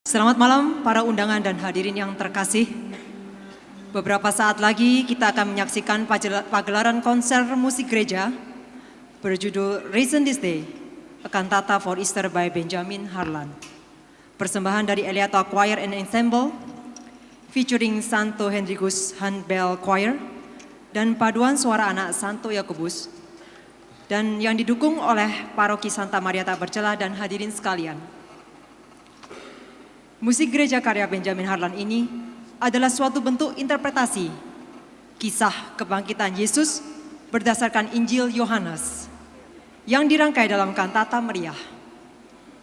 Selamat malam para undangan dan hadirin yang terkasih. Beberapa saat lagi kita akan menyaksikan pagelaran konser musik gereja berjudul Reason This Day, A Cantata for Easter by Benjamin Harlan. Persembahan dari Eliata Choir and Ensemble, featuring Santo Hendrikus Handbell Choir dan paduan suara anak Santo Yakobus, dan yang didukung oleh Paroki Santa Maria Tak Bercelah dan hadirin sekalian. Musik gereja karya Benjamin Harlan ini adalah suatu bentuk interpretasi kisah kebangkitan Yesus berdasarkan Injil Yohanes yang dirangkai dalam kantata meriah.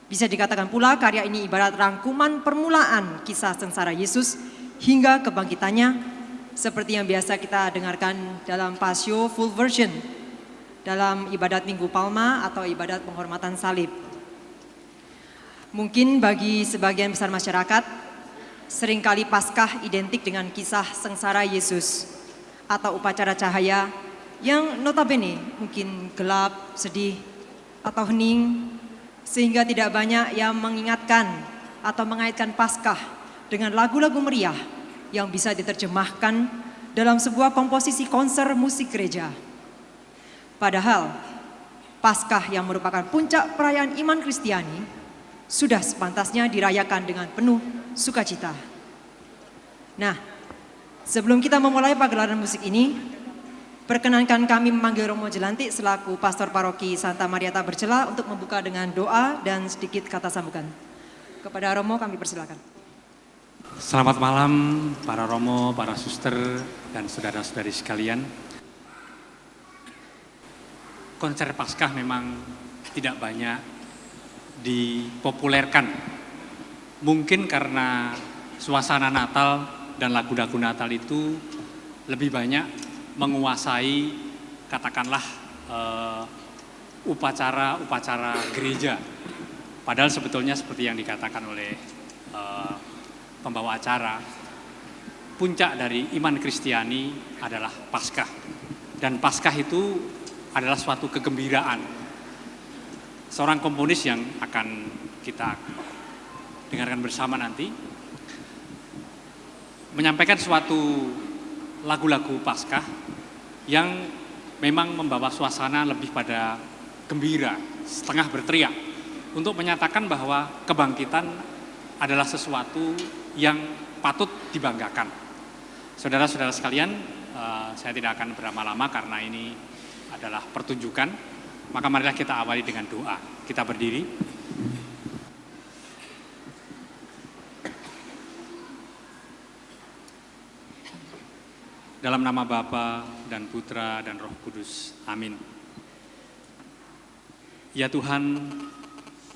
Bisa dikatakan pula karya ini ibarat rangkuman permulaan kisah sengsara Yesus hingga kebangkitannya, seperti yang biasa kita dengarkan dalam Pasio full version dalam ibadat Minggu Palma atau ibadat penghormatan salib. Mungkin bagi sebagian besar masyarakat, seringkali Paskah identik dengan kisah sengsara Yesus atau upacara cahaya yang notabene mungkin gelap, sedih, atau hening, sehingga tidak banyak yang mengingatkan atau mengaitkan Paskah dengan lagu-lagu meriah yang bisa diterjemahkan dalam sebuah komposisi konser musik gereja. Padahal, Paskah yang merupakan puncak perayaan iman Kristiani sudah sepantasnya dirayakan dengan penuh sukacita. Nah, sebelum kita memulai pagelaran musik ini, perkenankan kami memanggil Romo Jelantik selaku Pastor Paroki Santa Maria Tak Bercelah untuk membuka dengan doa dan sedikit kata sambutan. Kepada Romo kami persilakan. Selamat malam para Romo, para suster, dan saudara-saudari sekalian. Konser Paskah memang tidak banyak dipopulerkan. Mungkin karena suasana Natal dan lagu-lagu Natal itu lebih banyak menguasai katakanlah upacara gereja. Padahal sebetulnya seperti yang dikatakan oleh pembawa acara, puncak dari iman Kristiani adalah Paskah. Dan Paskah itu adalah suatu kegembiraan. Seorang komponis yang akan kita dengarkan bersama nanti menyampaikan suatu lagu-lagu Paskah yang memang membawa suasana lebih pada gembira, setengah berteriak, untuk menyatakan bahwa kebangkitan adalah sesuatu yang patut dibanggakan. Saudara-saudara sekalian, saya tidak akan berlama-lama karena ini adalah pertunjukan. Maka marilah kita awali dengan doa. Kita berdiri. Dalam nama Bapa dan Putra dan Roh Kudus. Amin. Ya Tuhan,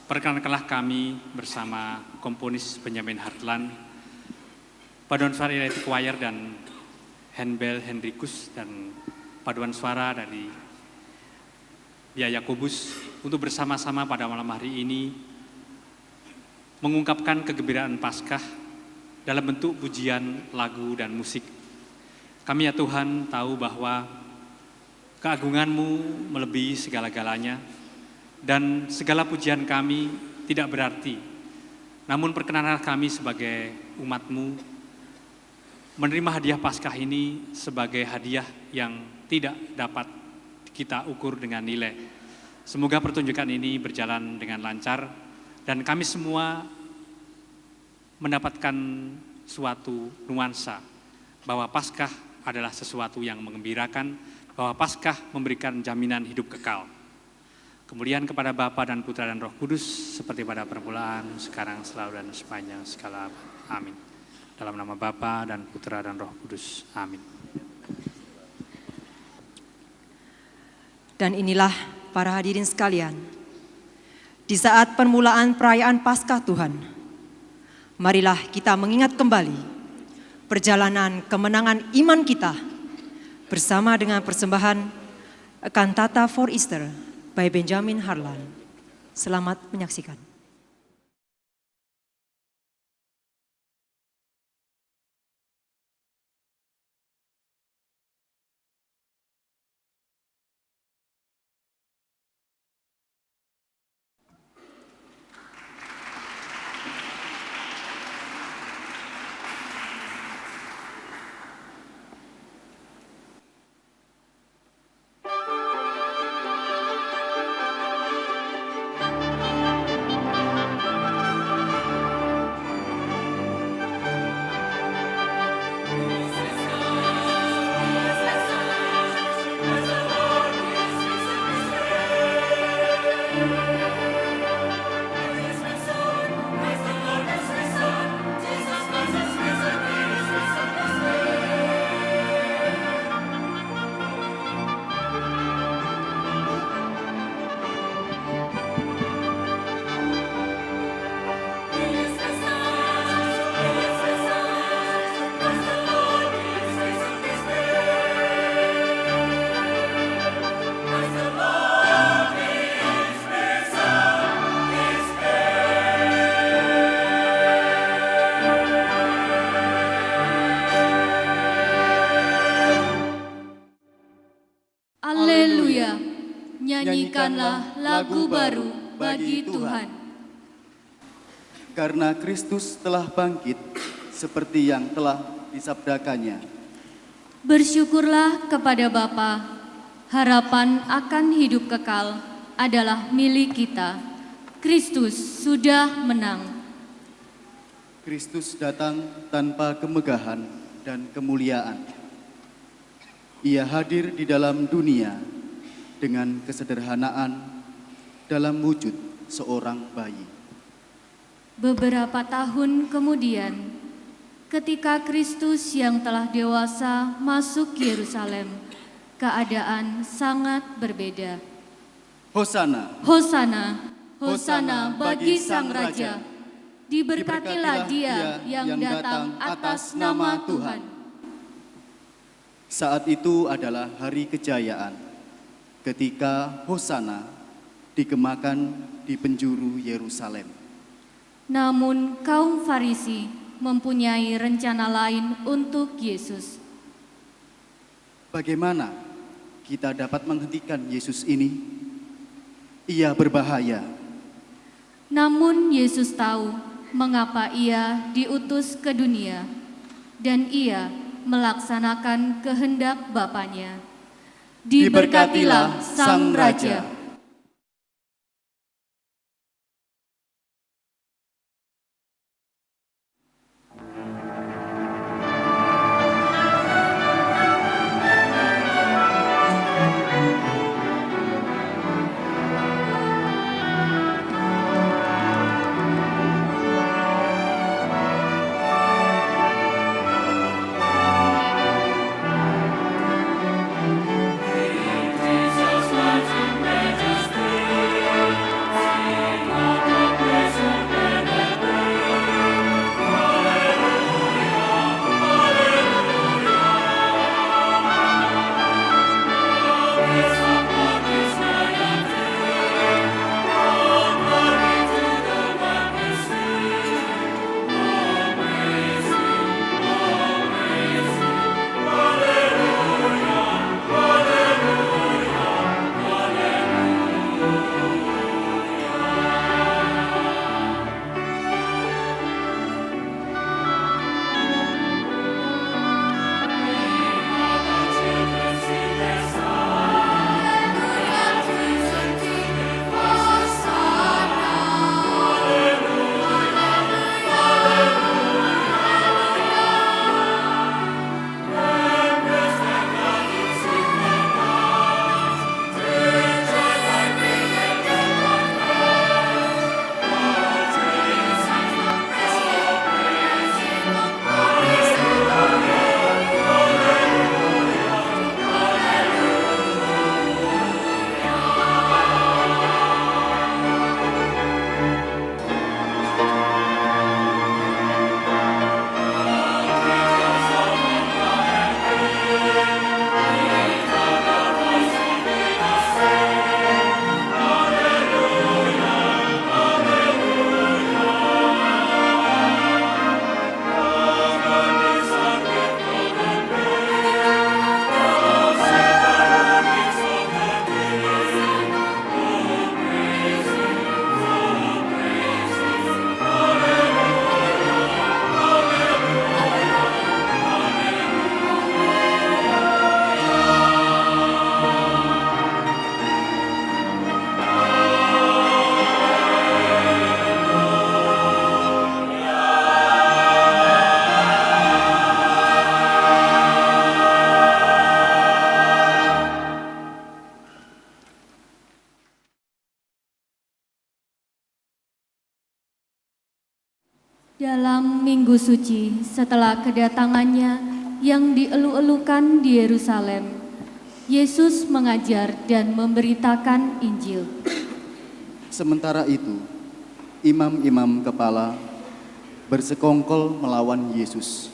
perkenankanlah kami bersama komponis Benjamin Harlan, paduan suara Eliata Choir dan Handbell Hendrikus, dan paduan suara dari Bia Yakobus untuk bersama-sama pada malam hari ini mengungkapkan kegembiraan Paskah dalam bentuk pujian, lagu, dan musik. Kami ya Tuhan tahu bahwa keagungan-Mu melebihi segala-galanya dan segala pujian kami tidak berarti. Namun perkenanlah kami sebagai umat-Mu menerima hadiah Paskah ini sebagai hadiah yang tidak dapat kita ukur dengan nilai. Semoga pertunjukan ini berjalan dengan lancar dan kami semua mendapatkan suatu nuansa bahwa Paskah adalah sesuatu yang mengembirakan, bahwa Paskah memberikan jaminan hidup kekal. Kemudian kepada Bapa dan Putra dan Roh Kudus seperti pada permulaan, sekarang, selalu, dan sepanjang segala abad. Amin. Dalam nama Bapa dan Putra dan Roh Kudus. Amin. Dan inilah para hadirin sekalian, di saat permulaan perayaan Paskah Tuhan, marilah kita mengingat kembali perjalanan kemenangan iman kita bersama dengan persembahan A Cantata for Easter by Benjamin Harlan. Selamat menyaksikan. Nyanyikanlah lagu baru bagi Tuhan. Karena Kristus telah bangkit seperti yang telah disabdakannya. Bersyukurlah kepada Bapa, harapan akan hidup kekal adalah milik kita. Kristus sudah menang. Kristus datang tanpa kemegahan dan kemuliaan. Ia hadir di dalam dunia dengan kesederhanaan dalam wujud seorang bayi. Beberapa tahun kemudian, ketika Kristus yang telah dewasa masuk Yerusalem, keadaan sangat berbeda. Hosana, Hosana, Hosana bagi Sang Raja. Diberkatilah Dia yang datang atas nama Tuhan. Saat itu adalah hari kejayaan, ketika Hosana digemakan di penjuru Yerusalem. Namun kaum Farisi mempunyai rencana lain untuk Yesus. Bagaimana kita dapat menghentikan Yesus ini? Ia berbahaya. Namun Yesus tahu mengapa Ia diutus ke dunia, dan Ia melaksanakan kehendak Bapanya. Diberkatilah Sang Raja. Dalam Minggu Suci setelah kedatangannya yang dielu-elukan di Yerusalem, Yesus mengajar dan memberitakan Injil. Sementara itu, imam-imam kepala bersekongkol melawan Yesus.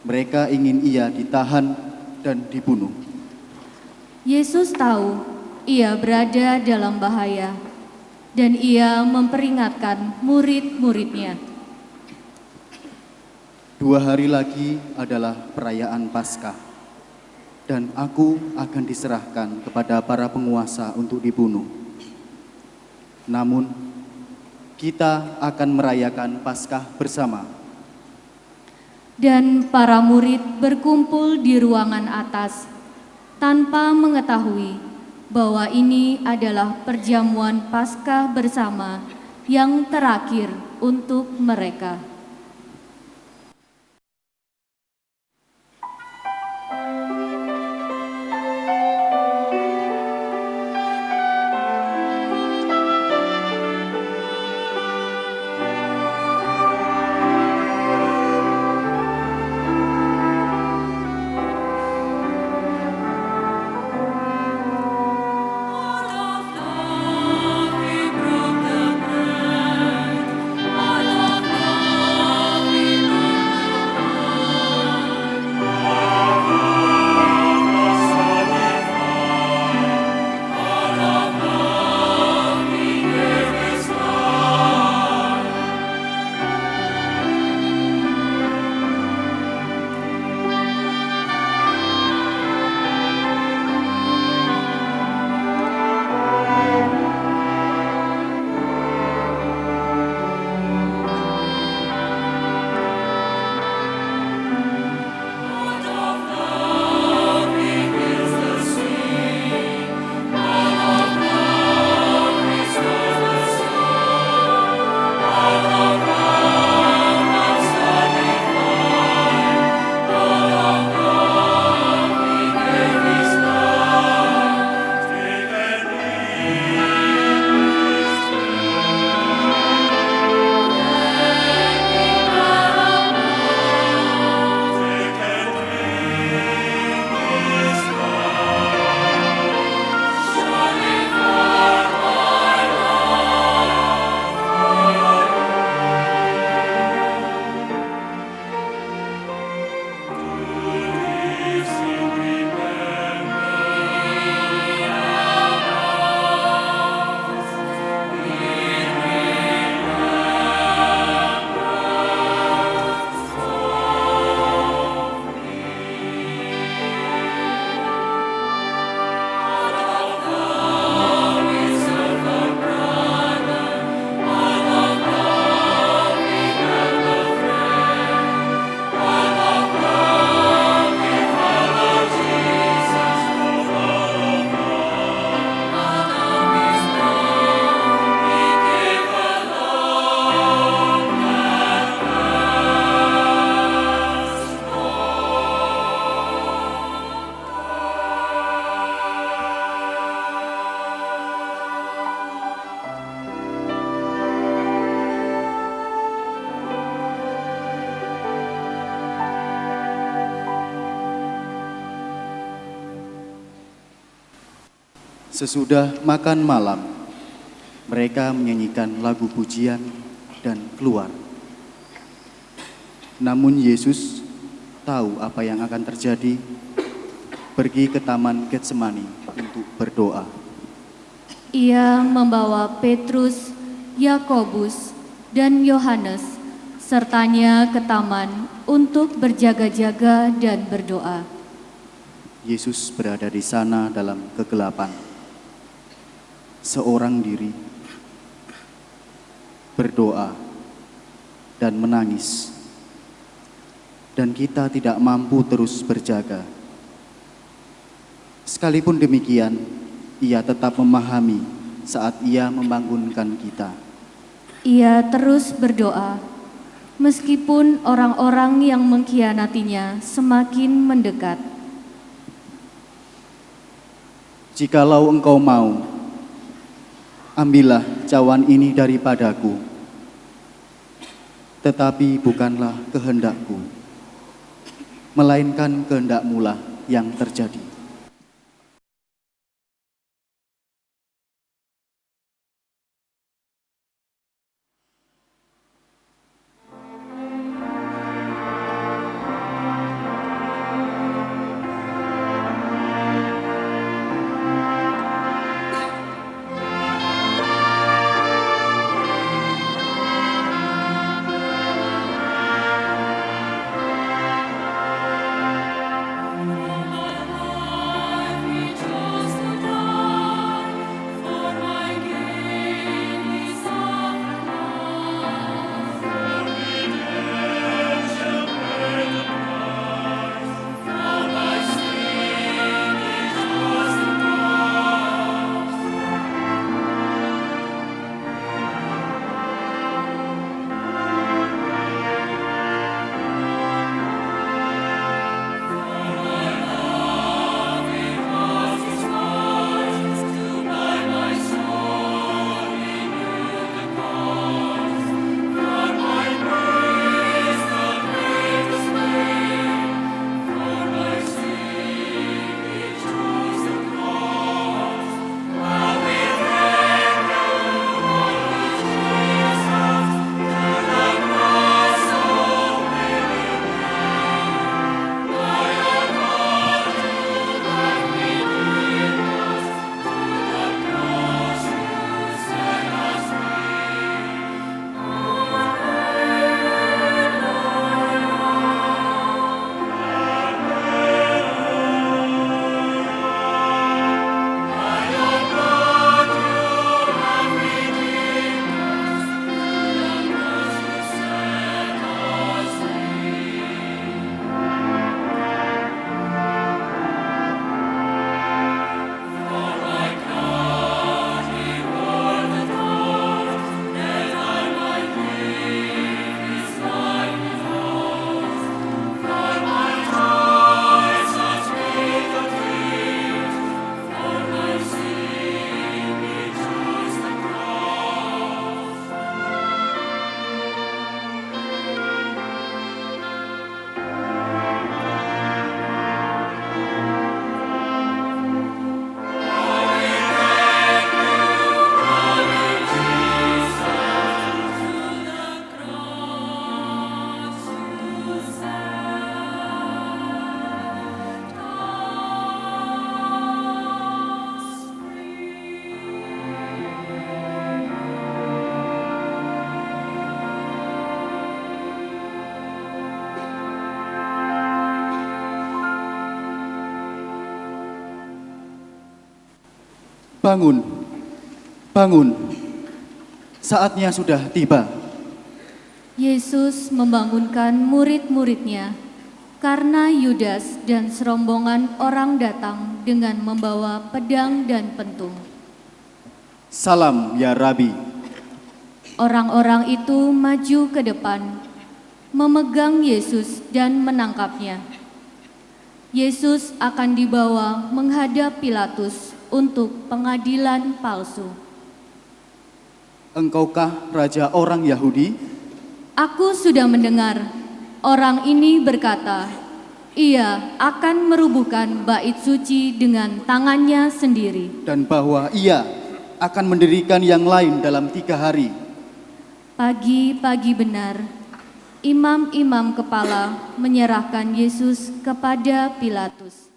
Mereka ingin Ia ditahan dan dibunuh. Yesus tahu Ia berada dalam bahaya, dan Ia memperingatkan murid-muridnya. 2 hari lagi adalah perayaan Paskah. dan aku akan diserahkan kepada para penguasa untuk dibunuh. Namun, kita akan merayakan Paskah bersama. Dan para murid berkumpul di ruangan atas tanpa mengetahui bahwa ini adalah perjamuan Paskah bersama yang terakhir untuk mereka. Sesudah makan malam, mereka menyanyikan lagu pujian dan keluar. Namun Yesus tahu apa yang akan terjadi, pergi ke Taman Getsemani untuk berdoa. Ia membawa Petrus, Yakobus, dan Yohanes, sertanya ke taman untuk berjaga-jaga dan berdoa. Yesus berada di sana dalam kegelapan, seorang diri, berdoa dan menangis. Dan kita tidak mampu terus berjaga. Sekalipun demikian, ia tetap memahami saat ia membangunkan kita. Ia terus berdoa, meskipun orang-orang yang mengkhianatinya semakin mendekat. Jikalau engkau mau, ambillah cawan ini daripadaku, tetapi bukanlah kehendakku, melainkan kehendak-Mu-lah yang terjadi. Bangun, bangun. Saatnya sudah tiba. Yesus membangunkan murid-muridnya karena Yudas dan serombongan orang datang dengan membawa pedang dan pentung. Salam ya Rabi. Orang-orang itu maju ke depan, memegang Yesus dan menangkapnya. Yesus akan dibawa menghadap Pilatus untuk pengadilan palsu. Engkaukah raja orang Yahudi? Aku sudah mendengar orang ini berkata, ia akan merubuhkan bait suci dengan tangannya sendiri. Dan bahwa ia akan mendirikan yang lain dalam 3 hari. Pagi-pagi benar, imam-imam kepala menyerahkan Yesus kepada Pilatus.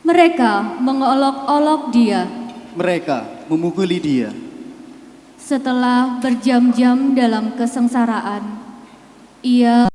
Mereka mengolok-olok dia. Mereka memukuli dia. Setelah berjam-jam dalam kesengsaraan, ia